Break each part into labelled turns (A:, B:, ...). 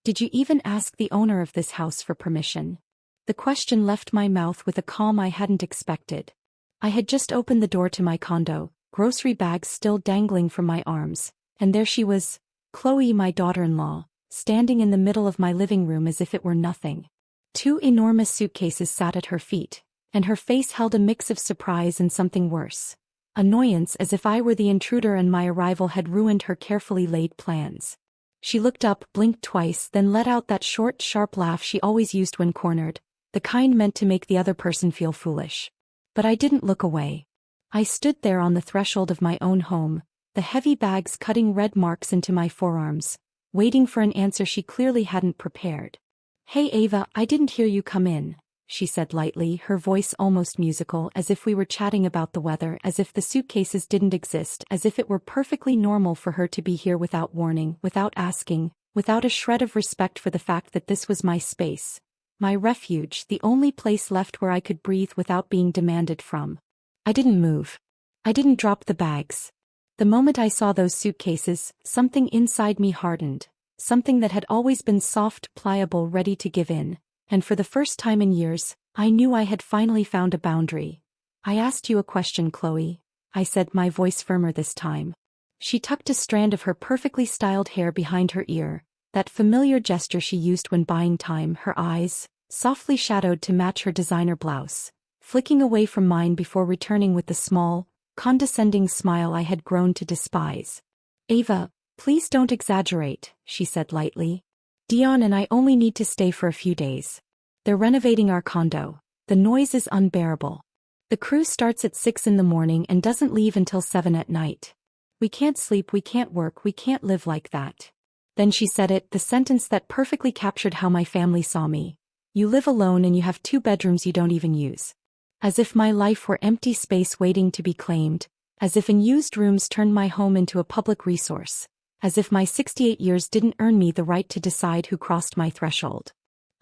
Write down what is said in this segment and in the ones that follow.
A: Did you even ask the owner of this house for permission? The question left my mouth with a calm I hadn't expected. I had just opened the door to my condo, grocery bags still dangling from my arms, and there she was, Chloe, my daughter-in-law, standing in the middle of my living room as if it were nothing. Two enormous suitcases sat at her feet, and her face held a mix of surprise and something worse. Annoyance, as if I were the intruder and my arrival had ruined her carefully laid plans. She looked up, blinked twice, then let out that short, sharp laugh she always used when cornered, the kind meant to make the other person feel foolish. But I didn't look away. I stood there on the threshold of my own home, the heavy bags cutting red marks into my forearms, waiting for an answer she clearly hadn't prepared. "Hey Ava, I didn't hear you come in," she said lightly, her voice almost musical, as if we were chatting about the weather, as if the suitcases didn't exist, as if it were perfectly normal for her to be here without warning, without asking, without a shred of respect for the fact that this was my space, my refuge, the only place left where I could breathe without being demanded from. I didn't move. I didn't drop the bags. The moment I saw those suitcases, something inside me hardened, something that had always been soft, pliable, ready to give in. And for the first time in years, I knew I had finally found a boundary. "I asked you a question, Chloe," I said, my voice firmer this time. She tucked a strand of her perfectly styled hair behind her ear, that familiar gesture she used when buying time, her eyes, softly shadowed to match her designer blouse, flicking away from mine before returning with the small, condescending smile I had grown to despise. "Ava, please don't exaggerate," she said lightly. "Dion and I only need to stay for a few days. They're renovating our condo. The noise is unbearable. The crew starts at 6 in the morning and doesn't leave until 7 at night. We can't sleep, we can't work, we can't live like that." Then she said it, the sentence that perfectly captured how my family saw me. "You live alone and you have 2 bedrooms you don't even use." As if my life were empty space waiting to be claimed, as if unused rooms turned my home into a public resource, as if my 68 years didn't earn me the right to decide who crossed my threshold.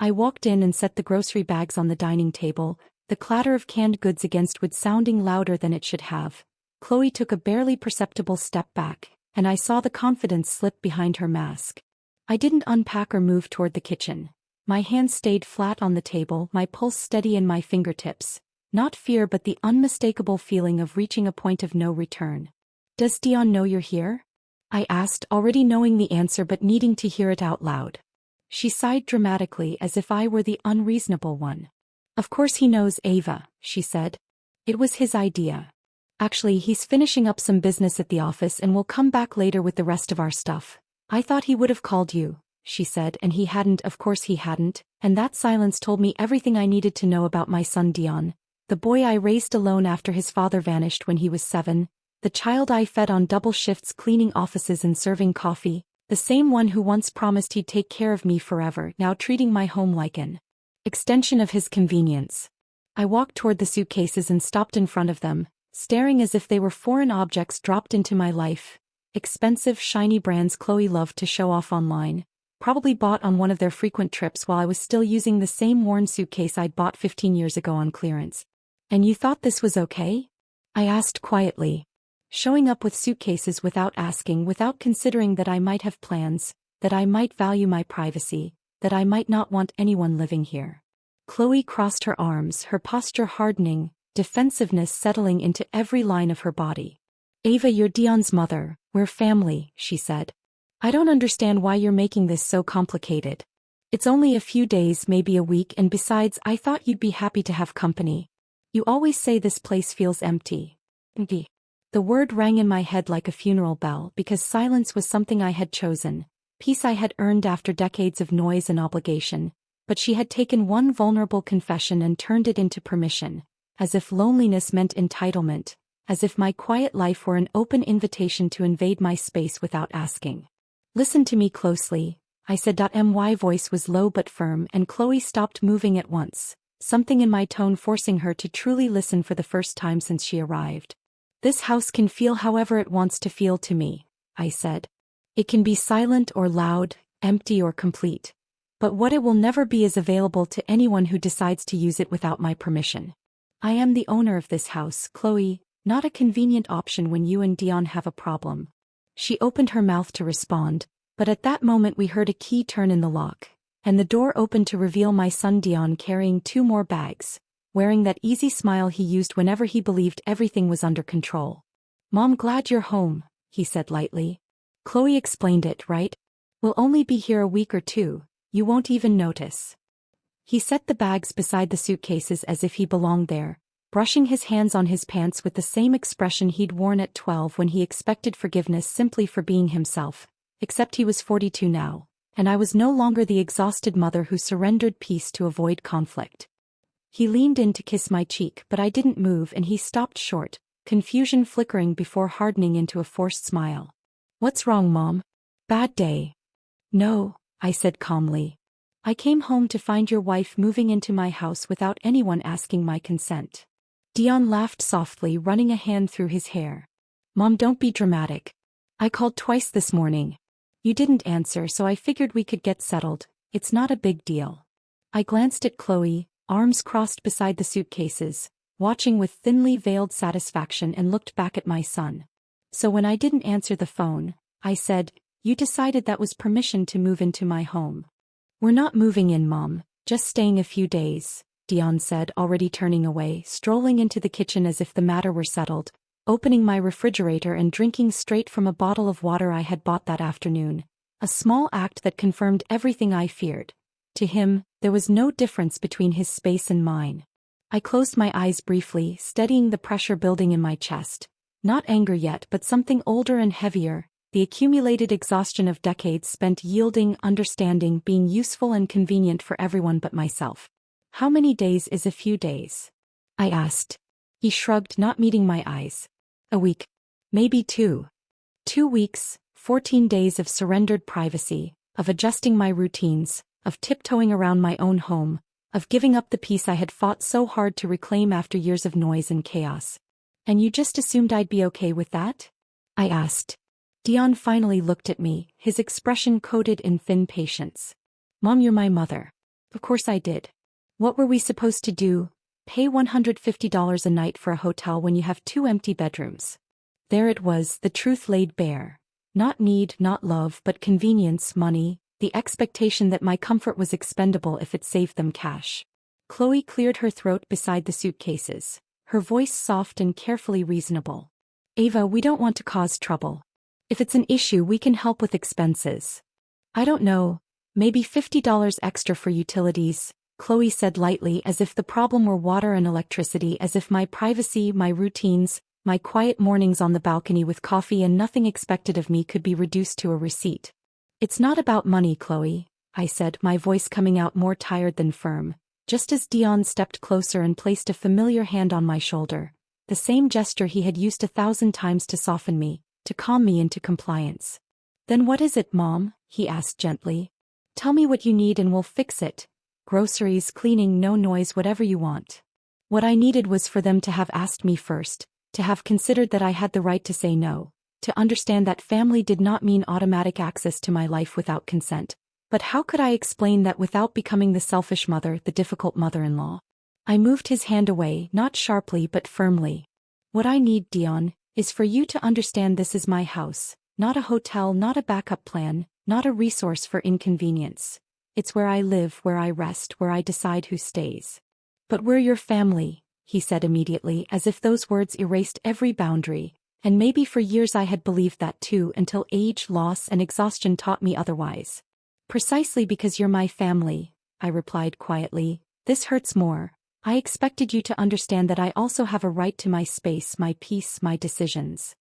A: I walked in and set the grocery bags on the dining table, the clatter of canned goods against wood sounding louder than it should have. Chloe took a barely perceptible step back, and I saw the confidence slip behind her mask. I didn't unpack or move toward the kitchen. My hands stayed flat on the table, my pulse steady in my fingertips. Not fear but the unmistakable feeling of reaching a point of no return. "Does Dion know you're here?" I asked, already knowing the answer but needing to hear it out loud. She sighed dramatically as if I were the unreasonable one. "Of course he knows, Ava," she said. "It was his idea. Actually, he's finishing up some business at the office and will come back later with the rest of our stuff. I thought he would have called you," she said, "and he hadn't, of course he hadn't, and that silence told me everything I needed to know about my son Dion. The boy I raised alone after his father vanished when he was 7, the child I fed on double shifts cleaning offices and serving coffee, the same one who once promised he'd take care of me forever, now treating my home like an extension of his convenience." I walked toward the suitcases and stopped in front of them, staring as if they were foreign objects dropped into my life. Expensive, shiny brands Chloe loved to show off online, probably bought on one of their frequent trips while I was still using the same worn suitcase I'd bought 15 years ago on clearance. "And you thought this was okay?" I asked quietly. Showing up with suitcases without asking, without considering that I might have plans, that I might value my privacy, that I might not want anyone living here. Chloe crossed her arms, her posture hardening, defensiveness settling into every line of her body. "Ava, you're Dion's mother, we're family," she said. "I don't understand why you're making this so complicated. It's only a few days, maybe a week, and besides, I thought you'd be happy to have company. You always say this place feels empty." Empty. The word rang in my head like a funeral bell because silence was something I had chosen, peace I had earned after decades of noise and obligation, but she had taken one vulnerable confession and turned it into permission, as if loneliness meant entitlement, as if my quiet life were an open invitation to invade my space without asking. "Listen to me closely," I said. My voice was low but firm, and Chloe stopped moving at once, something in my tone forcing her to truly listen for the first time since she arrived. "This house can feel however it wants to feel to me," I said. "It can be silent or loud, empty or complete. But what it will never be is available to anyone who decides to use it without my permission. I am the owner of this house, Chloe, not a convenient option when you and Dion have a problem." She opened her mouth to respond, But at that moment we heard a key turn in the lock, and the door opened to reveal my son Dion carrying 2 more bags, wearing that easy smile he used whenever he believed everything was under control. "Mom, glad you're home," he said lightly. "Chloe explained it, right? We'll only be here a week or 2, you won't even notice." He set the bags beside the suitcases as if he belonged there, brushing his hands on his pants with the same expression he'd worn at 12 when he expected forgiveness simply for being himself, except he was 42 now, and I was no longer the exhausted mother who surrendered peace to avoid conflict. He leaned in to kiss my cheek, but I didn't move and he stopped short, confusion flickering before hardening into a forced smile. "What's wrong, Mom? Bad day?" "No," I said calmly. "I came home to find your wife moving into my house without anyone asking my consent." Dion laughed softly, running a hand through his hair. "Mom, don't be dramatic. I called twice this morning. You didn't answer, so I figured we could get settled. It's not a big deal." I glanced at Chloe, arms crossed beside the suitcases, watching with thinly veiled satisfaction, and looked back at my son. "So when I didn't answer the phone," I said, "you decided that was permission to move into my home." "We're not moving in, Mom, just staying a few days," Dion said, already turning away, strolling into the kitchen as if the matter were settled, opening my refrigerator and drinking straight from a bottle of water I had bought that afternoon, a small act that confirmed everything I feared. To him, there was no difference between his space and mine. I closed my eyes briefly, steadying the pressure building in my chest. Not anger yet, but something older and heavier, the accumulated exhaustion of decades spent yielding, understanding, being useful and convenient for everyone but myself. "How many days is a few days?" I asked. He shrugged, not meeting my eyes. "A week. Maybe 2. 2 weeks, 14 days of surrendered privacy, of adjusting my routines, of tiptoeing around my own home, of giving up the peace I had fought so hard to reclaim after years of noise and chaos." "And you just assumed I'd be okay with that?" I asked. Dion finally looked at me, his expression coated in thin patience. "Mom, you're my mother. Of course I did. What were we supposed to do? Pay $150 a night for a hotel when you have 2 empty bedrooms?" There it was, the truth laid bare. Not need, not love, but convenience, money, the expectation that my comfort was expendable if it saved them cash. Chloe cleared her throat beside the suitcases, her voice soft and carefully reasonable. "Ava, we don't want to cause trouble. If it's an issue, we can help with expenses. I don't know, maybe $50 extra for utilities," Chloe said lightly, as if the problem were water and electricity, as if my privacy, my routines, my quiet mornings on the balcony with coffee and nothing expected of me could be reduced to a receipt. "It's not about money, Chloe," I said, my voice coming out more tired than firm, just as Dion stepped closer and placed a familiar hand on my shoulder, the same gesture he had used 1,000 times to soften me, to calm me into compliance. "Then what is it, Mom?" he asked gently. "Tell me what you need and we'll fix it. Groceries, cleaning, no noise, whatever you want." What I needed was for them to have asked me first, to have considered that I had the right to say no, to understand that family did not mean automatic access to my life without consent. But how could I explain that without becoming the selfish mother, the difficult mother-in-law? I moved his hand away, not sharply but firmly. "What I need, Dion, is for you to understand this is my house, not a hotel, not a backup plan, not a resource for inconvenience. It's where I live, where I rest, where I decide who stays." "But we're your family," he said immediately, as if those words erased every boundary, and maybe for years I had believed that too, until age, loss, and exhaustion taught me otherwise. "Precisely because you're my family," I replied quietly, "this hurts more. I expected you to understand that I also have a right to my space, my peace, my decisions."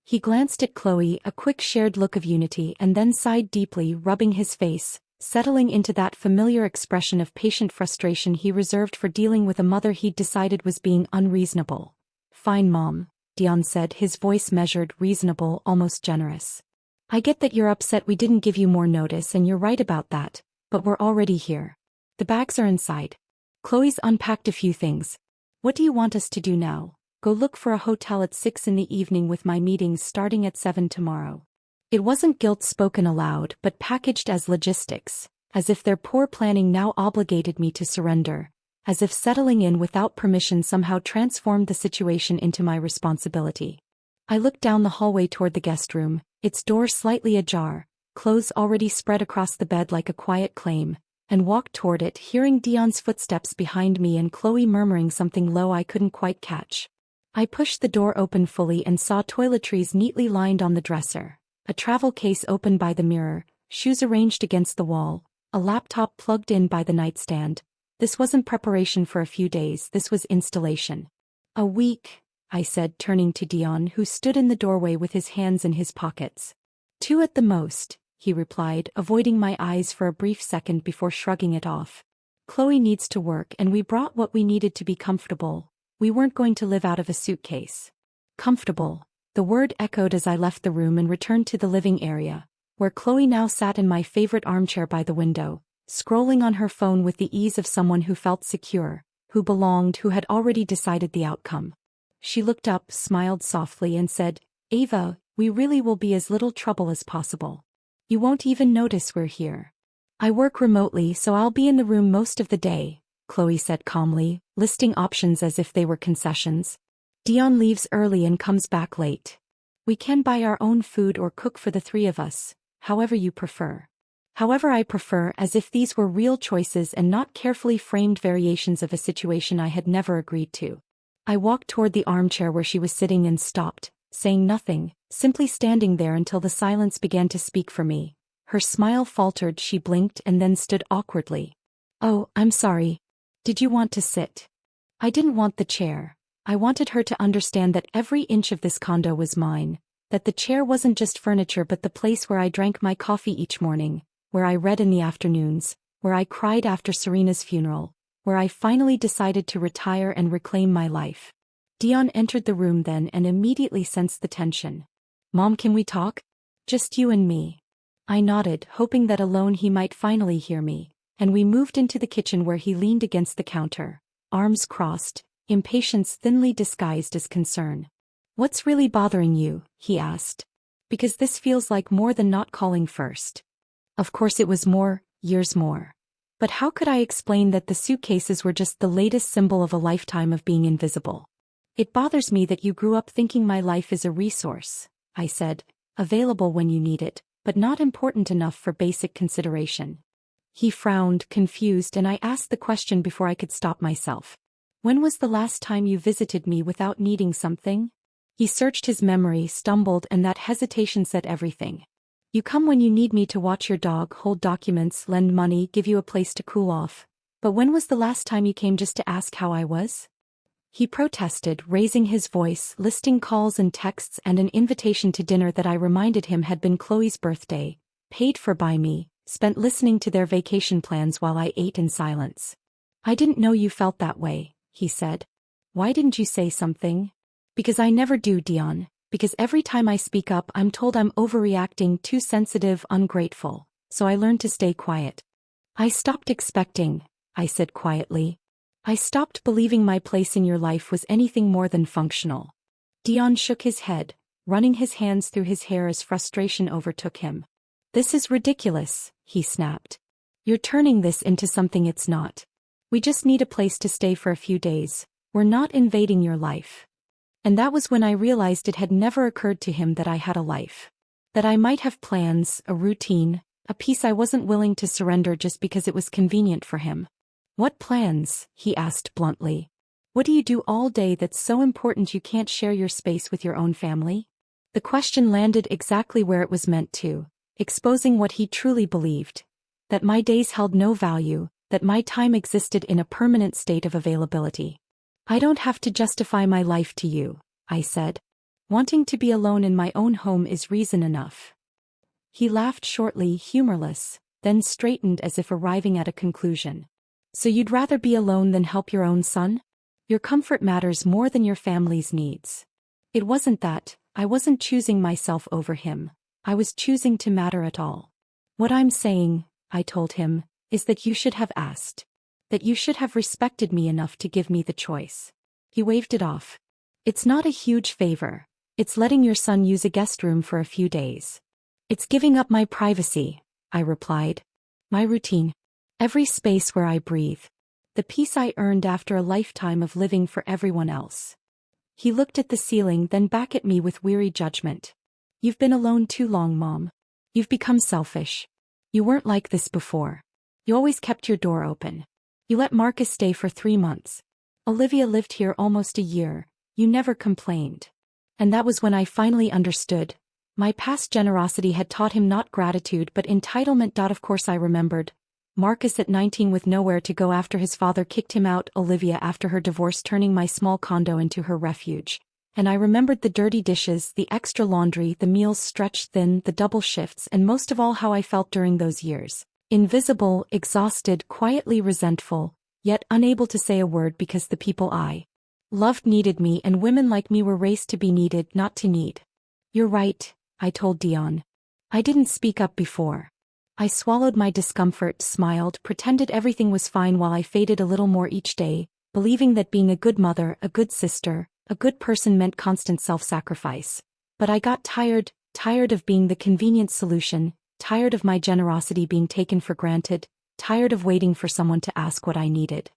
A: He glanced at Chloe, a quick shared look of unity, and then sighed deeply, rubbing his face, settling into that familiar expression of patient frustration he reserved for dealing with a mother he'd decided was being unreasonable. "Fine, Mom," Dion said, his voice measured, reasonable, almost generous. "I get that you're upset we didn't give you more notice, and you're right about that, but we're already here. The bags are inside. Chloe's unpacked a few things. What do you want us to do now? Go look for a hotel at 6 in the evening with my meetings starting at 7 tomorrow." It wasn't guilt spoken aloud, but packaged as logistics, as if their poor planning now obligated me to surrender, as if settling in without permission somehow transformed the situation into my responsibility. I looked down the hallway toward the guest room, its door slightly ajar, clothes already spread across the bed like a quiet claim, and walked toward it, hearing Dion's footsteps behind me and Chloe murmuring something low I couldn't quite catch. I pushed the door open fully and saw toiletries neatly lined on the dresser, a travel case open by the mirror, shoes arranged against the wall, a laptop plugged in by the nightstand. This wasn't preparation for a few days, this was installation. A week, I said, turning to Dion, who stood in the doorway with his hands in his pockets. 2 at the most, he replied, avoiding my eyes for a brief second before shrugging it off. Chloe needs to work and we brought what we needed to be comfortable. We weren't going to live out of a suitcase. Comfortable. The word echoed as I left the room and returned to the living area, where Chloe now sat in my favorite armchair by the window, scrolling on her phone with the ease of someone who felt secure, who belonged, who had already decided the outcome. She looked up, smiled softly and said, "Ava, we really will be as little trouble as possible. You won't even notice we're here. I work remotely, so I'll be in the room most of the day," Chloe said calmly, listing options as if they were concessions. "Dion leaves early and comes back late. We can buy our own food or cook for the 3 of us, however you prefer." However I prefer, as if these were real choices and not carefully framed variations of a situation I had never agreed to. I walked toward the armchair where she was sitting and stopped, saying nothing, simply standing there until the silence began to speak for me. Her smile faltered, she blinked and then stood awkwardly. "Oh, I'm sorry. Did you want to sit?" I didn't want the chair. I wanted her to understand that every inch of this condo was mine, that the chair wasn't just furniture but the place where I drank my coffee each morning, where I read in the afternoons, where I cried after Serena's funeral, where I finally decided to retire and reclaim my life. Dion entered the room then and immediately sensed the tension. "Mom, can we talk? Just you and me." I nodded, hoping that alone he might finally hear me, and we moved into the kitchen where he leaned against the counter, arms crossed, impatience thinly disguised as concern. "What's really bothering you?" he asked. "Because this feels like more than not calling first." Of course it was more, years more. But how could I explain that the suitcases were just the latest symbol of a lifetime of being invisible? "It bothers me that you grew up thinking my life is a resource," I said, "available when you need it, but not important enough for basic consideration." He frowned, confused, and I asked the question before I could stop myself. "When was the last time you visited me without needing something?" He searched his memory, stumbled, and that hesitation said everything. "You come when you need me to watch your dog, hold documents, lend money, give you a place to cool off. But when was the last time you came just to ask how I was?" He protested, raising his voice, listing calls and texts and an invitation to dinner that I reminded him had been Chloe's birthday, paid for by me, spent listening to their vacation plans while I ate in silence. "I didn't know you felt that way," he said. "Why didn't you say something?" "Because I never do, Dion. Because every time I speak up I'm told I'm overreacting, too sensitive, ungrateful. So I learned to stay quiet." "I stopped expecting," I said quietly. "I stopped believing my place in your life was anything more than functional." Dion shook his head, running his hands through his hair as frustration overtook him. "This is ridiculous," he snapped. "You're turning this into something it's not. We just need a place to stay for a few days. We're not invading your life." And that was when I realized it had never occurred to him that I had a life. That I might have plans, a routine, a peace I wasn't willing to surrender just because it was convenient for him. "What plans?" he asked bluntly. "What do you do all day that's so important you can't share your space with your own family?" The question landed exactly where it was meant to, exposing what he truly believed. That my days held no value, that my time existed in a permanent state of availability. "I don't have to justify my life to you," I said. "Wanting to be alone in my own home is reason enough." He laughed shortly, humorless, then straightened as if arriving at a conclusion. "So you'd rather be alone than help your own son? Your comfort matters more than your family's needs." It wasn't that. I wasn't choosing myself over him. I was choosing to matter at all. "What I'm saying," I told him, "is that you should have asked. That you should have respected me enough to give me the choice." He waved it off. "It's not a huge favor. It's letting your son use a guest room for a few days." "It's giving up my privacy," I replied. "My routine. Every space where I breathe. The peace I earned after a lifetime of living for everyone else." He looked at the ceiling, then back at me with weary judgment. "You've been alone too long, Mom. You've become selfish. You weren't like this before. You always kept your door open. You let Marcus stay for 3 months. Olivia lived here almost a year. You never complained. And that was when I finally understood. My past generosity had taught him not gratitude but entitlement. Of course I remembered. Marcus at 19 with nowhere to go after his father kicked him out, Olivia after her divorce turning my small condo into her refuge. And I remembered the dirty dishes, the extra laundry, the meals stretched thin, the double shifts, and most of all how I felt during those years. Invisible, exhausted, quietly resentful, yet unable to say a word because the people I loved needed me and women like me were raised to be needed, not to need. You're right, I told Dion. I didn't speak up before. I swallowed my discomfort, smiled, pretended everything was fine while I faded a little more each day, believing that being a good mother, a good sister, a good person meant constant self-sacrifice. But I got tired of being the convenient solution, tired of my generosity being taken for granted, tired of waiting for someone to ask what I needed.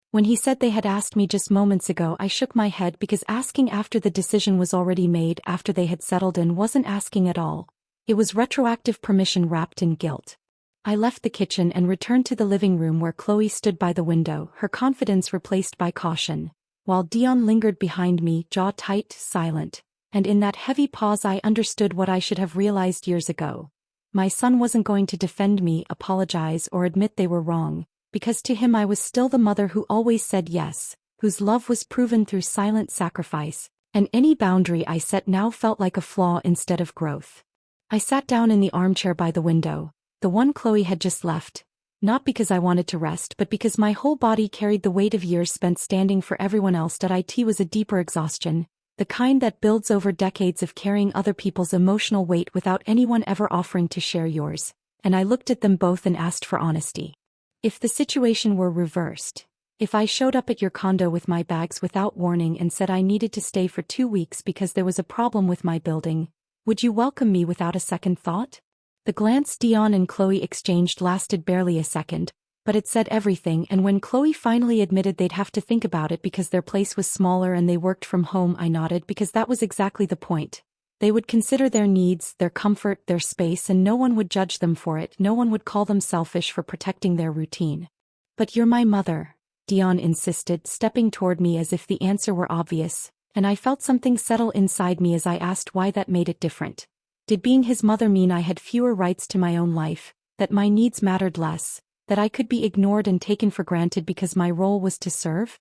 A: When he said they had asked me just moments ago, I shook my head because asking after the decision was already made, after they had settled in, wasn't asking at all. It was retroactive permission wrapped in guilt. I left the kitchen and returned to the living room where Chloe stood by the window, her confidence replaced by caution, while Dion lingered behind me, jaw tight, silent, and in that heavy pause I understood what I should have realized years ago. My son wasn't going to defend me, apologize, or admit they were wrong, because to him I was still the mother who always said yes, whose love was proven through silent sacrifice, and any boundary I set now felt like a flaw instead of growth. I sat down in the armchair by the window, the one Chloe had just left, not because I wanted to rest but because my whole body carried the weight of years spent standing for everyone else. It was a deeper exhaustion, the kind that builds over decades of carrying other people's emotional weight without anyone ever offering to share yours, and I looked at them both and asked for honesty. If the situation were reversed, if I showed up at your condo with my bags without warning and said I needed to stay for 2 weeks because there was a problem with my building, would you welcome me without a second thought? The glance Dion and Chloe exchanged lasted barely a second, but it said everything, and when Chloe finally admitted they'd have to think about it because their place was smaller and they worked from home, I nodded because that was exactly the point. They would consider their needs, their comfort, their space, and no one would judge them for it, no one would call them selfish for protecting their routine. But you're my mother, Dion insisted, stepping toward me as if the answer were obvious, and I felt something settle inside me as I asked why that made it different. Did being his mother mean I had fewer rights to my own life, that my needs mattered less, that I could be ignored and taken for granted because my role was to serve?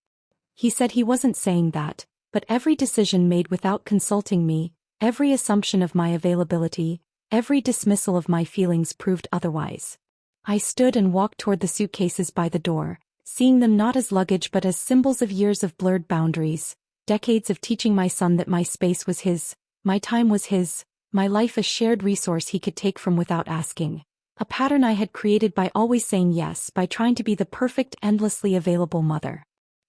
A: He said he wasn't saying that, but every decision made without consulting me, every assumption of my availability, every dismissal of my feelings proved otherwise. I stood and walked toward the suitcases by the door, seeing them not as luggage but as symbols of years of blurred boundaries, decades of teaching my son that my space was his, my time was his, my life a shared resource he could take from without asking. A pattern I had created by always saying yes, by trying to be the perfect, endlessly available mother.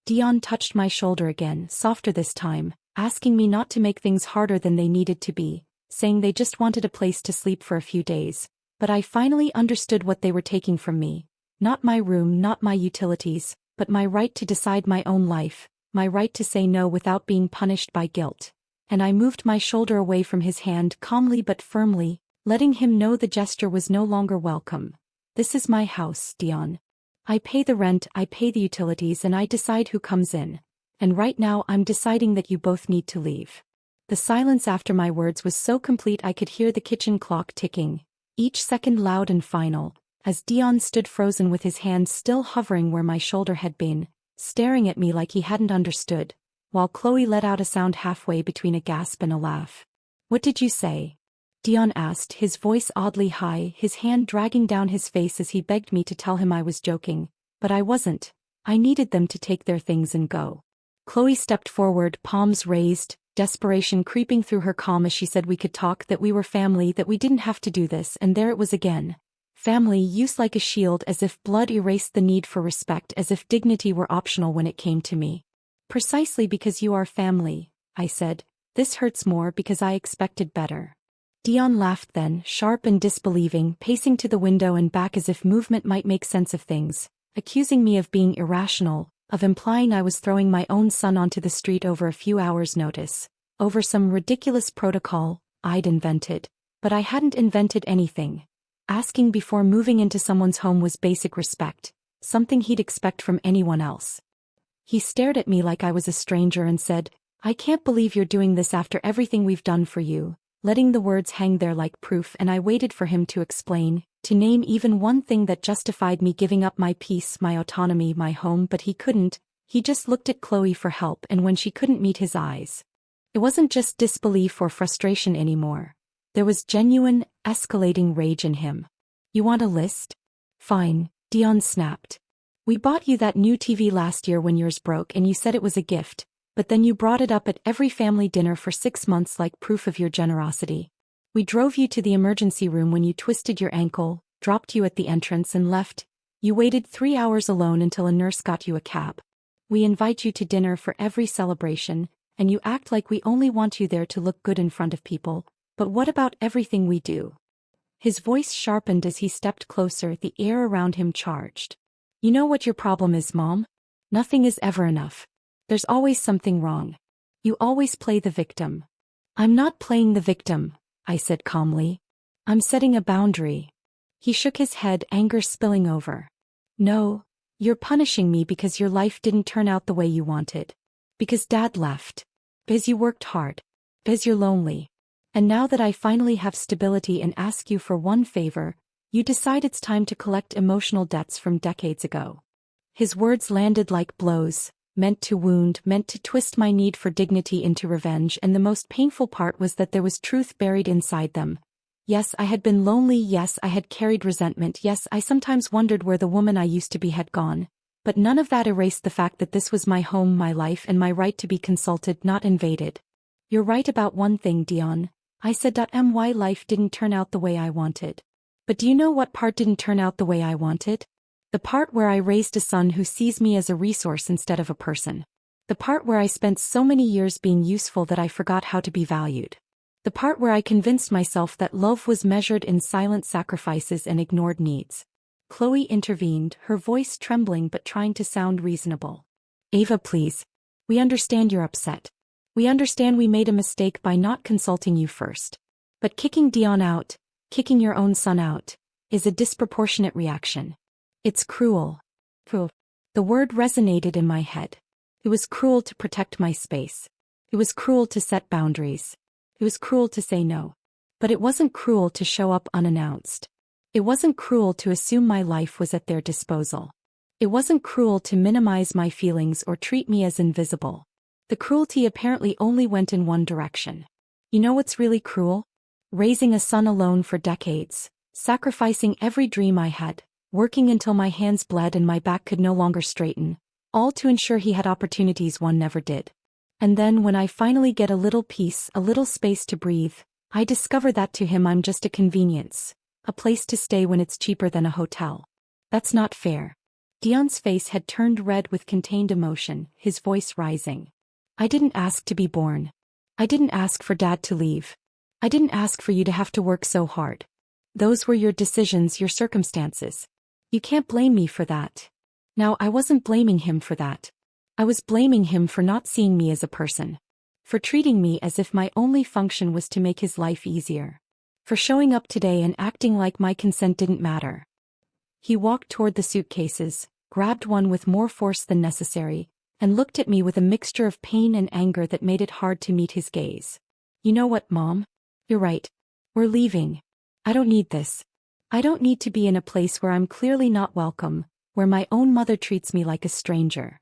A: Dion touched my shoulder again, softer this time, asking me not to make things harder than they needed to be, saying they just wanted a place to sleep for a few days. But I finally understood what they were taking from me. Not my room, not my utilities, but my right to decide my own life, my right to say no without being punished by guilt. And I moved my shoulder away from his hand calmly but firmly, letting him know the gesture was no longer welcome. This is my house, Dion. I pay the rent, I pay the utilities, and I decide who comes in. And right now I'm deciding that you both need to leave. The silence after my words was so complete I could hear the kitchen clock ticking, each second loud and final, as Dion stood frozen with his hand still hovering where my shoulder had been, staring at me like he hadn't understood, while Chloe let out a sound halfway between a gasp and a laugh. What did you say? Dion asked, his voice oddly high, his hand dragging down his face as he begged me to tell him I was joking, but I wasn't. I needed them to take their things and go. Chloe stepped forward, palms raised, desperation creeping through her calm as she said we could talk, that we were family, that we didn't have to do this, and there it was again. Family used like a shield, as if blood erased the need for respect, as if dignity were optional when it came to me. Precisely because you are family, I said. This hurts more because I expected better. Dion laughed then, sharp and disbelieving, pacing to the window and back as if movement might make sense of things, accusing me of being irrational, of implying I was throwing my own son onto the street over a few hours' notice, over some ridiculous protocol I'd invented. But I hadn't invented anything. Asking before moving into someone's home was basic respect, something he'd expect from anyone else. He stared at me like I was a stranger and said, "I can't believe you're doing this after everything we've done for you," letting the words hang there like proof, and I waited for him to explain, to name even one thing that justified me giving up my peace, my autonomy, my home, but he couldn't. He just looked at Chloe for help, and when she couldn't meet his eyes, it wasn't just disbelief or frustration anymore. There was genuine, escalating rage in him. "You want a list?" "Fine," Dion snapped. "We bought you that new TV last year when yours broke and you said it was a gift, but then you brought it up at every family dinner for 6 months like proof of your generosity. We drove you to the emergency room when you twisted your ankle, dropped you at the entrance and left. You waited 3 hours alone until a nurse got you a cab. We invite you to dinner for every celebration, and you act like we only want you there to look good in front of people. But what about everything we do?" His voice sharpened as he stepped closer, the air around him charged. "You know what your problem is, Mom? Nothing is ever enough. There's always something wrong. You always play the victim." "I'm not playing the victim," I said calmly. "I'm setting a boundary." He shook his head, anger spilling over. "No, you're punishing me because your life didn't turn out the way you wanted. Because Dad left. Because you worked hard. Because you're lonely. And now that I finally have stability and ask you for one favor, you decide it's time to collect emotional debts from decades ago." His words landed like blows, meant to wound, meant to twist my need for dignity into revenge, and the most painful part was that there was truth buried inside them. Yes, I had been lonely, yes, I had carried resentment, yes, I sometimes wondered where the woman I used to be had gone. But none of that erased the fact that this was my home, my life, and my right to be consulted, not invaded. "You're right about one thing, Dion," I said. "My life didn't turn out the way I wanted. But do you know what part didn't turn out the way I wanted? The part where I raised a son who sees me as a resource instead of a person. The part where I spent so many years being useful that I forgot how to be valued. The part where I convinced myself that love was measured in silent sacrifices and ignored needs." Chloe intervened, her voice trembling but trying to sound reasonable. "Ava, please. We understand you're upset. We understand we made a mistake by not consulting you first. But kicking Dion out, kicking your own son out, is a disproportionate reaction. It's cruel." Cruel. The word resonated in my head. It was cruel to protect my space. It was cruel to set boundaries. It was cruel to say no. But it wasn't cruel to show up unannounced. It wasn't cruel to assume my life was at their disposal. It wasn't cruel to minimize my feelings or treat me as invisible. The cruelty apparently only went in one direction. You know what's really cruel? Raising a son alone for decades, sacrificing every dream I had, working until my hands bled and my back could no longer straighten, all to ensure he had opportunities one never did. And then when I finally get a little peace, a little space to breathe, I discover that to him I'm just a convenience, a place to stay when it's cheaper than a hotel. That's not fair. Dion's face had turned red with contained emotion, his voice rising. "I didn't ask to be born. I didn't ask for Dad to leave. I didn't ask for you to have to work so hard. Those were your decisions, your circumstances. You can't blame me for that." Now, I wasn't blaming him for that. I was blaming him for not seeing me as a person. For treating me as if my only function was to make his life easier. For showing up today and acting like my consent didn't matter. He walked toward the suitcases, grabbed one with more force than necessary, and looked at me with a mixture of pain and anger that made it hard to meet his gaze. "You know what, Mom? You're right. We're leaving. I don't need this. I don't need to be in a place where I'm clearly not welcome, where my own mother treats me like a stranger."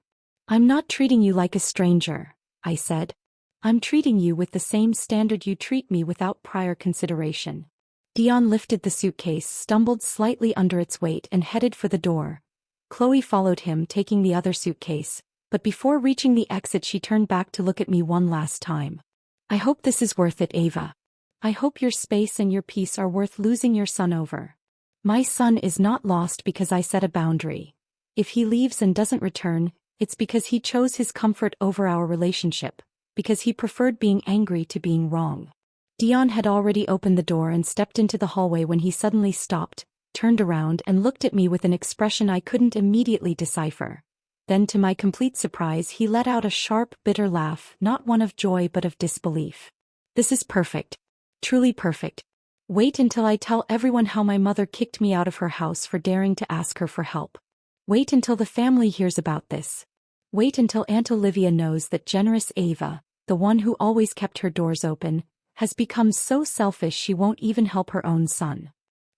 A: "I'm not treating you like a stranger," I said. "I'm treating you with the same standard you treat me without prior consideration." Dion lifted the suitcase, stumbled slightly under its weight and headed for the door. Chloe followed him, taking the other suitcase, but before reaching the exit she turned back to look at me one last time. "I hope this is worth it, Ava. I hope your space and your peace are worth losing your son over. My son is not lost because I set a boundary. If he leaves and doesn't return, it's because he chose his comfort over our relationship, because he preferred being angry to being wrong." Dion had already opened the door and stepped into the hallway when he suddenly stopped, turned around and looked at me with an expression I couldn't immediately decipher. Then to my complete surprise he let out a sharp, bitter laugh, not one of joy but of disbelief. "This is perfect. Truly perfect. Wait until I tell everyone how my mother kicked me out of her house for daring to ask her for help. Wait until the family hears about this. Wait until Aunt Olivia knows that generous Ava, the one who always kept her doors open, has become so selfish she won't even help her own son.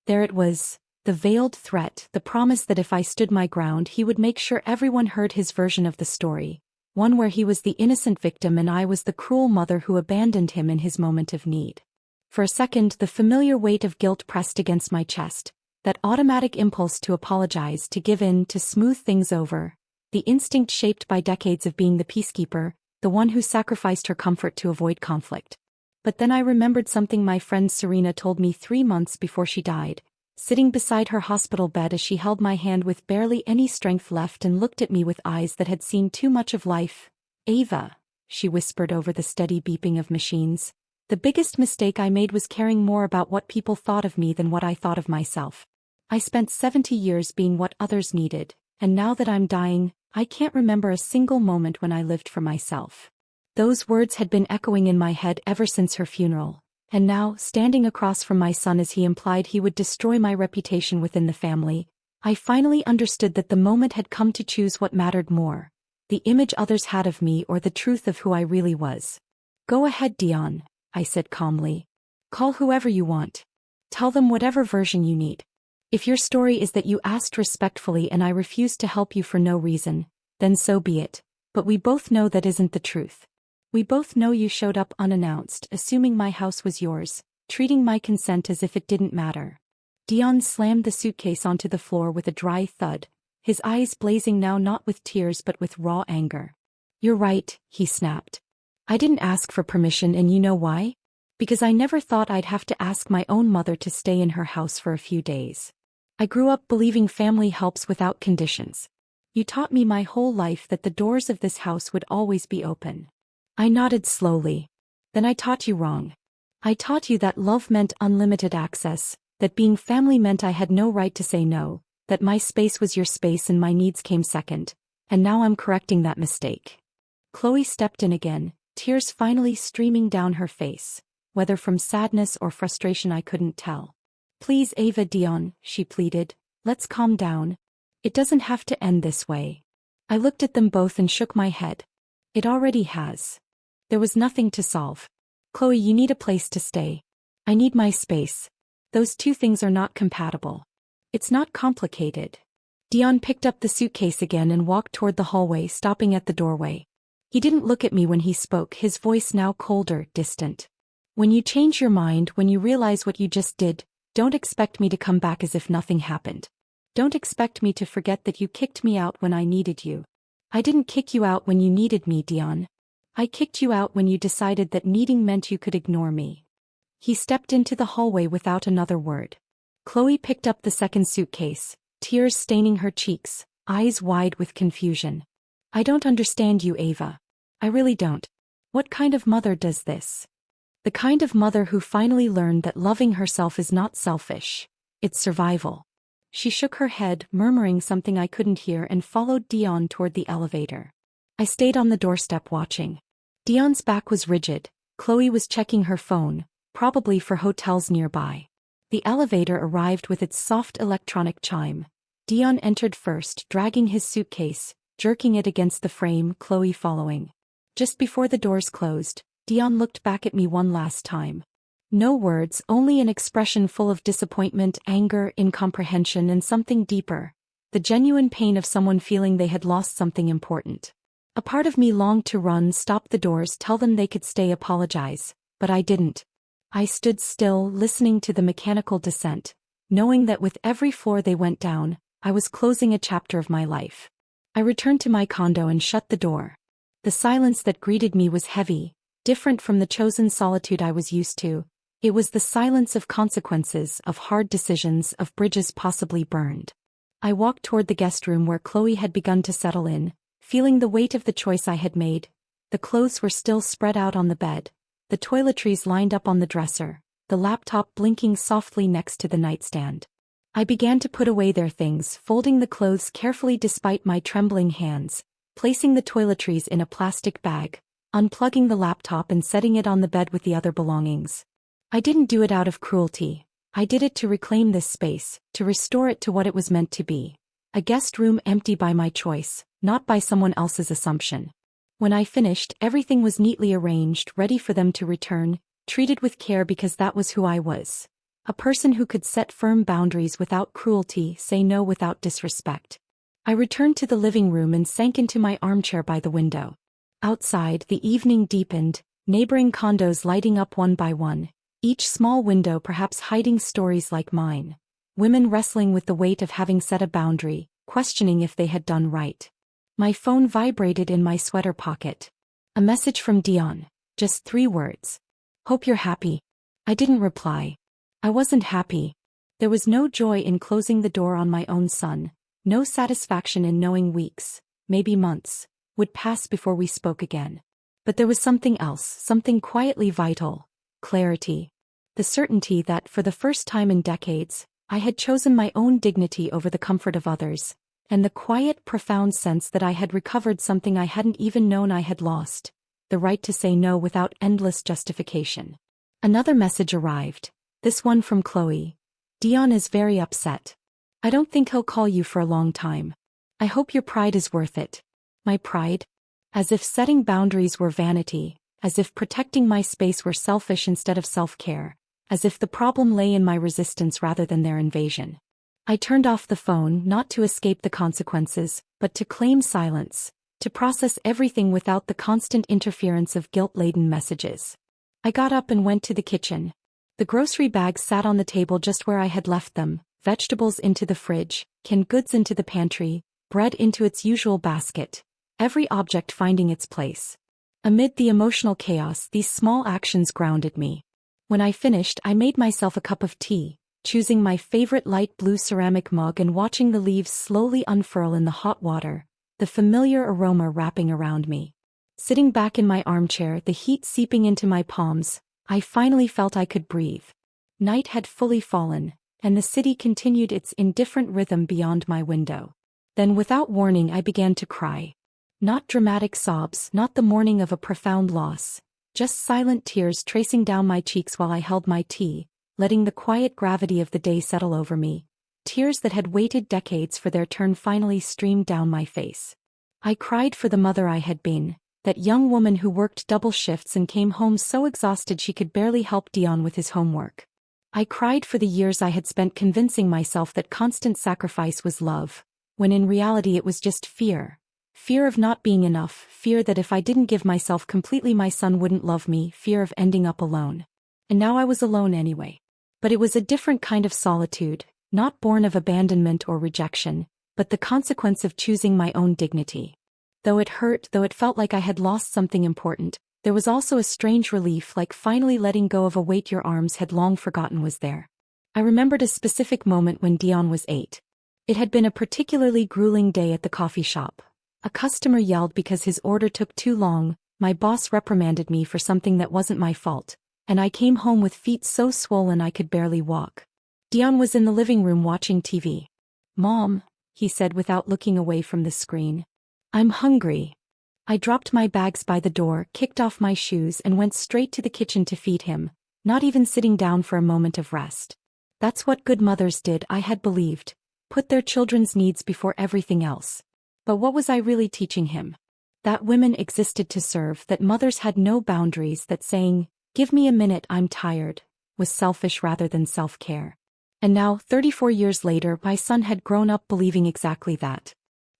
A: There it was, the veiled threat, the promise that if I stood my ground he would make sure everyone heard his version of the story, one where he was the innocent victim and I was the cruel mother who abandoned him in his moment of need. For a second the familiar weight of guilt pressed against my chest, that automatic impulse to apologize, to give in, to smooth things over, the instinct shaped by decades of being the peacekeeper, the one who sacrificed her comfort to avoid conflict. But then I remembered something my friend Serena told me 3 months before she died, sitting beside her hospital bed as she held my hand with barely any strength left and looked at me with eyes that had seen too much of life. "Ava," she whispered over the steady beeping of machines, "the biggest mistake I made was caring more about what people thought of me than what I thought of myself. I spent 70 years being what others needed, and now that I'm dying, I can't remember a single moment when I lived for myself." Those words had been echoing in my head ever since her funeral, and now, standing across from my son as he implied he would destroy my reputation within the family, I finally understood that the moment had come to choose what mattered more, the image others had of me or the truth of who I really was. "Go ahead, Dion," I said calmly. "Call whoever you want. Tell them whatever version you need. If your story is that you asked respectfully and I refused to help you for no reason, then so be it, but we both know that isn't the truth. We both know you showed up unannounced, assuming my house was yours, treating my consent as if it didn't matter." Dion slammed the suitcase onto the floor with a dry thud, his eyes blazing now not with tears but with raw anger. "You're right," he snapped. "I didn't ask for permission, and you know why? Because I never thought I'd have to ask my own mother to stay in her house for a few days. I grew up believing family helps without conditions. You taught me my whole life that the doors of this house would always be open." I nodded slowly. "Then I taught you wrong. I taught you that love meant unlimited access, that being family meant I had no right to say no, that my space was your space and my needs came second, and now I'm correcting that mistake." Chloe stepped in again, tears finally streaming down her face, whether from sadness or frustration I couldn't tell. "Please, Ava," Dion, she pleaded, "let's calm down. It doesn't have to end this way." I looked at them both and shook my head. It already has. There was nothing to solve. "Chloe, you need a place to stay. I need my space. Those two things are not compatible. It's not complicated." Dion picked up the suitcase again and walked toward the hallway, stopping at the doorway. He didn't look at me when he spoke, his voice now colder, distant. "When you change your mind, when you realize what you just did, don't expect me to come back as if nothing happened. Don't expect me to forget that you kicked me out when I needed you. I didn't kick you out when you needed me, Dion. I kicked you out when you decided that needing meant you could ignore me." He stepped into the hallway without another word. Chloe picked up the second suitcase, tears staining her cheeks, eyes wide with confusion. "I don't understand you, Ava. I really don't. What kind of mother does this?" "The kind of mother who finally learned that loving herself is not selfish. It's survival." She shook her head, murmuring something I couldn't hear, and followed Dion toward the elevator. I stayed on the doorstep watching. Dion's back was rigid. Chloe was checking her phone, probably for hotels nearby. The elevator arrived with its soft electronic chime. Dion entered first, dragging his suitcase, jerking it against the frame, Chloe following. Just before the doors closed, Dion looked back at me one last time. No words, only an expression full of disappointment, anger, incomprehension, and something deeper. The genuine pain of someone feeling they had lost something important. A part of me longed to run, stop the doors, tell them they could stay, apologize, but I didn't. I stood still, listening to the mechanical descent, knowing that with every floor they went down, I was closing a chapter of my life. I returned to my condo and shut the door. The silence that greeted me was heavy, different from the chosen solitude I was used to. It was the silence of consequences, of hard decisions, of bridges possibly burned. I walked toward the guest room where Chloe had begun to settle in, feeling the weight of the choice I had made. The clothes were still spread out on the bed, the toiletries lined up on the dresser, the laptop blinking softly next to the nightstand. I began to put away their things, folding the clothes carefully despite my trembling hands, placing the toiletries in a plastic bag, unplugging the laptop and setting it on the bed with the other belongings. I didn't do it out of cruelty. I did it to reclaim this space, to restore it to what it was meant to be. A guest room empty by my choice, not by someone else's assumption. When I finished, everything was neatly arranged, ready for them to return, treated with care because that was who I was. A person who could set firm boundaries without cruelty, say no without disrespect. I returned to the living room and sank into my armchair by the window. Outside, the evening deepened, neighboring condos lighting up one by one, each small window perhaps hiding stories like mine. Women wrestling with the weight of having set a boundary, questioning if they had done right. My phone vibrated in my sweater pocket. A message from Dion. Just 3 words. Hope you're happy. I didn't reply. I wasn't happy. There was no joy in closing the door on my own son, no satisfaction in knowing weeks, maybe months, would pass before we spoke again. But there was something else, something quietly vital. Clarity. The certainty that, for the first time in decades, I had chosen my own dignity over the comfort of others, and the quiet, profound sense that I had recovered something I hadn't even known I had lost, the right to say no without endless justification. Another message arrived, this one from Chloe. Dion is very upset. I don't think he'll call you for a long time. I hope your pride is worth it. My pride? As if setting boundaries were vanity, as if protecting my space were selfish instead of self-care, as if the problem lay in my resistance rather than their invasion. I turned off the phone not to escape the consequences, but to claim silence, to process everything without the constant interference of guilt-laden messages. I got up and went to the kitchen. The grocery bags sat on the table just where I had left them, vegetables into the fridge, canned goods into the pantry, bread into its usual basket, every object finding its place. Amid the emotional chaos, these small actions grounded me. When I finished, I made myself a cup of tea, choosing my favorite light blue ceramic mug and watching the leaves slowly unfurl in the hot water, the familiar aroma wrapping around me. Sitting back in my armchair, the heat seeping into my palms, I finally felt I could breathe. Night had fully fallen, and the city continued its indifferent rhythm beyond my window. Then without warning I began to cry. Not dramatic sobs, not the mourning of a profound loss, just silent tears tracing down my cheeks while I held my tea, letting the quiet gravity of the day settle over me. Tears that had waited decades for their turn finally streamed down my face. I cried for the mother I had been, that young woman who worked double shifts and came home so exhausted she could barely help Dion with his homework. I cried for the years I had spent convincing myself that constant sacrifice was love, when in reality it was just fear. Fear of not being enough, fear that if I didn't give myself completely my son wouldn't love me, fear of ending up alone. And now I was alone anyway. But it was a different kind of solitude, not born of abandonment or rejection, but the consequence of choosing my own dignity. Though it hurt, though it felt like I had lost something important, there was also a strange relief, like finally letting go of a weight your arms had long forgotten was there. I remembered a specific moment when Dion was 8. It had been a particularly grueling day at the coffee shop. A customer yelled because his order took too long, my boss reprimanded me for something that wasn't my fault, and I came home with feet so swollen I could barely walk. Dion was in the living room watching TV. "Mom," he said without looking away from the screen. "I'm hungry." I dropped my bags by the door, kicked off my shoes and went straight to the kitchen to feed him, not even sitting down for a moment of rest. That's what good mothers did, I had believed, put their children's needs before everything else. But what was I really teaching him? That women existed to serve, that mothers had no boundaries, that saying, "Give me a minute, I'm tired," was selfish rather than self-care. And now, 34 years later, my son had grown up believing exactly that.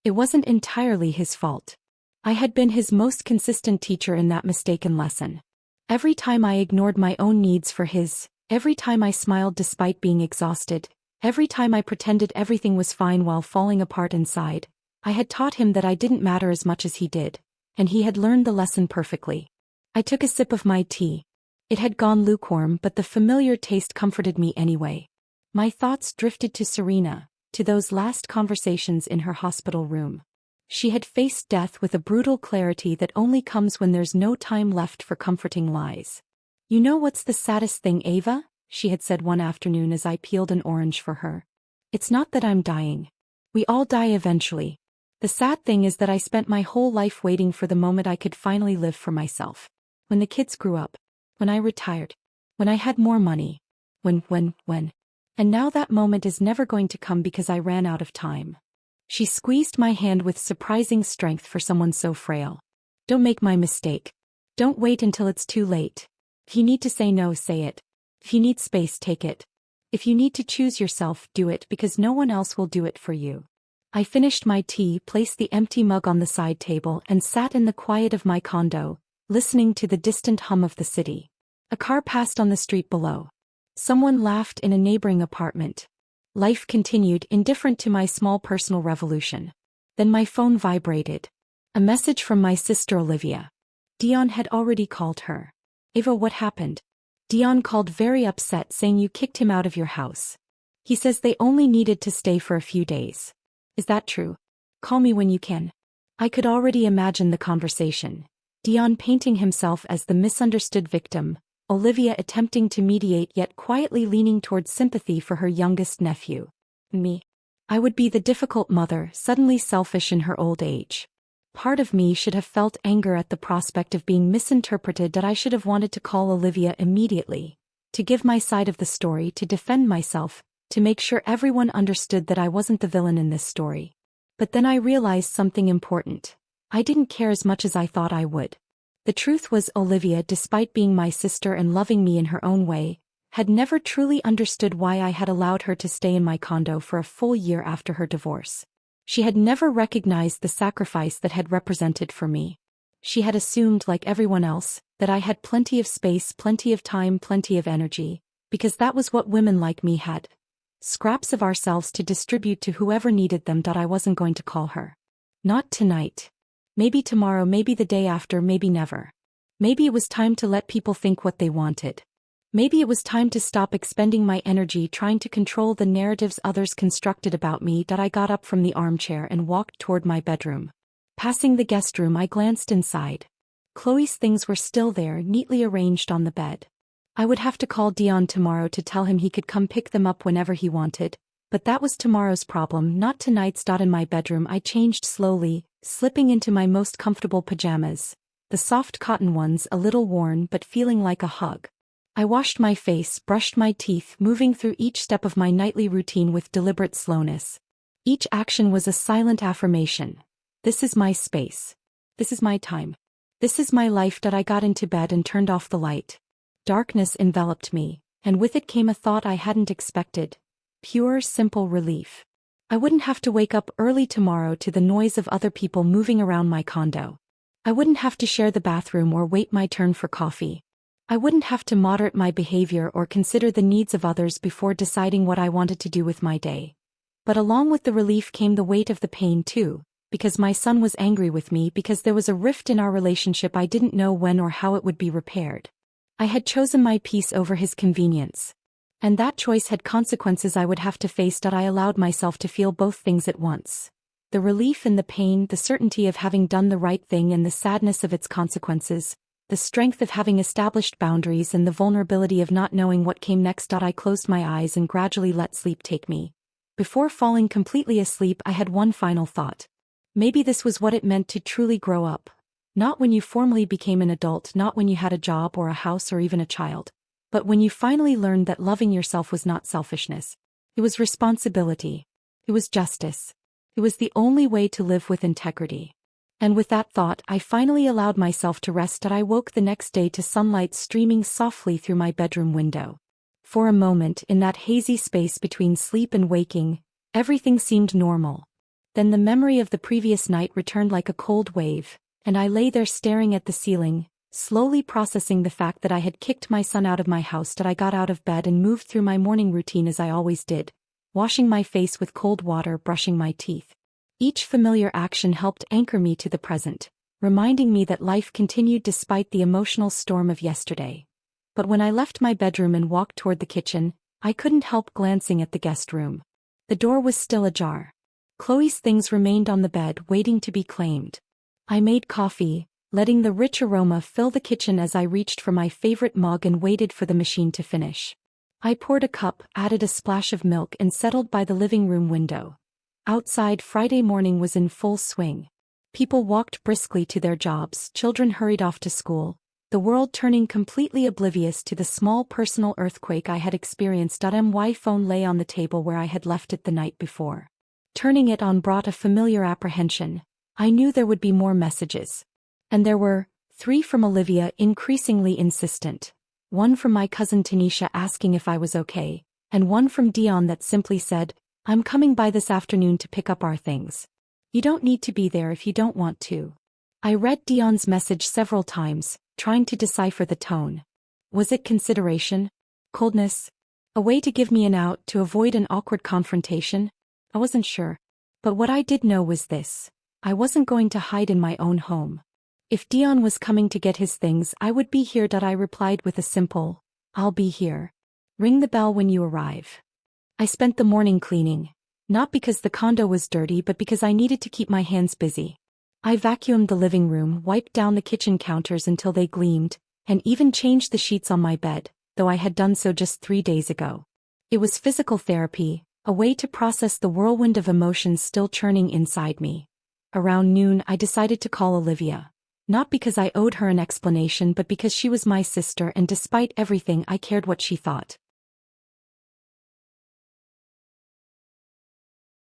A: It wasn't entirely his fault. I had been his most consistent teacher in that mistaken lesson. Every time I ignored my own needs for his, every time I smiled despite being exhausted, every time I pretended everything was fine while falling apart inside, I had taught him that I didn't matter as much as he did, and he had learned the lesson perfectly. I took a sip of my tea. It had gone lukewarm, but the familiar taste comforted me anyway. My thoughts drifted to Serena, to those last conversations in her hospital room. She had faced death with a brutal clarity that only comes when there's no time left for comforting lies. "You know what's the saddest thing, Ava?" she had said one afternoon as I peeled an orange for her. "It's not that I'm dying. We all die eventually. The sad thing is that I spent my whole life waiting for the moment I could finally live for myself. When the kids grew up. When I retired. When I had more money. When. And now that moment is never going to come because I ran out of time. She squeezed my hand with surprising strength for someone so frail. Don't make my mistake. Don't wait until it's too late. If you need to say no, say it. If you need space, take it. If you need to choose yourself, do it because no one else will do it for you. I finished my tea, placed the empty mug on the side table, and sat in the quiet of my condo, listening to the distant hum of the city. A car passed on the street below. Someone laughed in a neighboring apartment. Life continued, indifferent to my small personal revolution. Then my phone vibrated. A message from my sister Olivia. Dion had already called her. Ava, what happened? Dion called very upset, saying you kicked him out of your house. He says they only needed to stay for a few days. Is that true? Call me when you can. I could already imagine the conversation. Dion painting himself as the misunderstood victim, Olivia attempting to mediate yet quietly leaning towards sympathy for her youngest nephew. Me. I would be the difficult mother, suddenly selfish in her old age. Part of me should have felt anger at the prospect of being misinterpreted, that I should have wanted to call Olivia immediately, to give my side of the story, to defend myself, to make sure everyone understood that I wasn't the villain in this story. But then I realized something important. I didn't care as much as I thought I would. The truth was Olivia, despite being my sister and loving me in her own way, had never truly understood why I had allowed her to stay in my condo for a full year after her divorce. She had never recognized the sacrifice that had represented for me. She had assumed, like everyone else, that I had plenty of space, plenty of time, plenty of energy, because that was what women like me had. Scraps of ourselves to distribute to whoever needed them. That I wasn't going to call her. Not tonight. Maybe tomorrow, maybe the day after, maybe never. Maybe it was time to let people think what they wanted. Maybe it was time to stop expending my energy trying to control the narratives others constructed about me. That I got up from the armchair and walked toward my bedroom. Passing the guest room, I glanced inside. Chloe's things were still there, neatly arranged on the bed. I would have to call Dion tomorrow to tell him he could come pick them up whenever he wanted, but that was tomorrow's problem, not tonight's. In my bedroom, I changed slowly, slipping into my most comfortable pajamas, the soft cotton ones, a little worn but feeling like a hug. I washed my face, brushed my teeth, moving through each step of my nightly routine with deliberate slowness. Each action was a silent affirmation. This is my space. This is my time. This is my life. I got into bed and turned off the light. Darkness enveloped me, and with it came a thought I hadn't expected. Pure, simple relief. I wouldn't have to wake up early tomorrow to the noise of other people moving around my condo. I wouldn't have to share the bathroom or wait my turn for coffee. I wouldn't have to moderate my behavior or consider the needs of others before deciding what I wanted to do with my day. But along with the relief came the weight of the pain too, because my son was angry with me, because there was a rift in our relationship. I didn't know when or how it would be repaired. I had chosen my peace over his convenience. And that choice had consequences I would have to face. I allowed myself to feel both things at once. The relief and the pain, the certainty of having done the right thing and the sadness of its consequences, the strength of having established boundaries and the vulnerability of not knowing what came next. I closed my eyes and gradually let sleep take me. Before falling completely asleep, I had one final thought. Maybe this was what it meant to truly grow up. Not when you formally became an adult, not when you had a job or a house or even a child, but when you finally learned that loving yourself was not selfishness. It was responsibility. It was justice. It was the only way to live with integrity. And with that thought, I finally allowed myself to rest. I woke the next day to sunlight streaming softly through my bedroom window. For a moment, in that hazy space between sleep and waking, everything seemed normal. Then the memory of the previous night returned like a cold wave, and I lay there staring at the ceiling, slowly processing the fact that I had kicked my son out of my house. I got out of bed and moved through my morning routine as I always did, washing my face with cold water, brushing my teeth. Each familiar action helped anchor me to the present, reminding me that life continued despite the emotional storm of yesterday. But when I left my bedroom and walked toward the kitchen, I couldn't help glancing at the guest room. The door was still ajar. Chloe's things remained on the bed, waiting to be claimed. I made coffee, letting the rich aroma fill the kitchen as I reached for my favorite mug and waited for the machine to finish. I poured a cup, added a splash of milk, and settled by the living room window. Outside, Friday morning was in full swing. People walked briskly to their jobs, children hurried off to school, the world turning completely oblivious to the small personal earthquake I had experienced. My phone lay on the table where I had left it the night before. Turning it on brought a familiar apprehension. I knew there would be more messages. And there were 3 from Olivia, increasingly insistent. 1 from my cousin Tanisha asking if I was okay, and 1 from Dion that simply said, "I'm coming by this afternoon to pick up our things. You don't need to be there if you don't want to." I read Dion's message several times, trying to decipher the tone. Was it consideration? Coldness? A way to give me an out to avoid an awkward confrontation? I wasn't sure. But what I did know was this. I wasn't going to hide in my own home. If Dion was coming to get his things, I would be here. I replied with a simple, "I'll be here. Ring the bell when you arrive." I spent the morning cleaning. Not because the condo was dirty, but because I needed to keep my hands busy. I vacuumed the living room, wiped down the kitchen counters until they gleamed, and even changed the sheets on my bed, though I had done so just 3 days ago. It was physical therapy, a way to process the whirlwind of emotions still churning inside me. Around noon, I decided to call Olivia. Not because I owed her an explanation, but because she was my sister, and despite everything, I cared what she thought.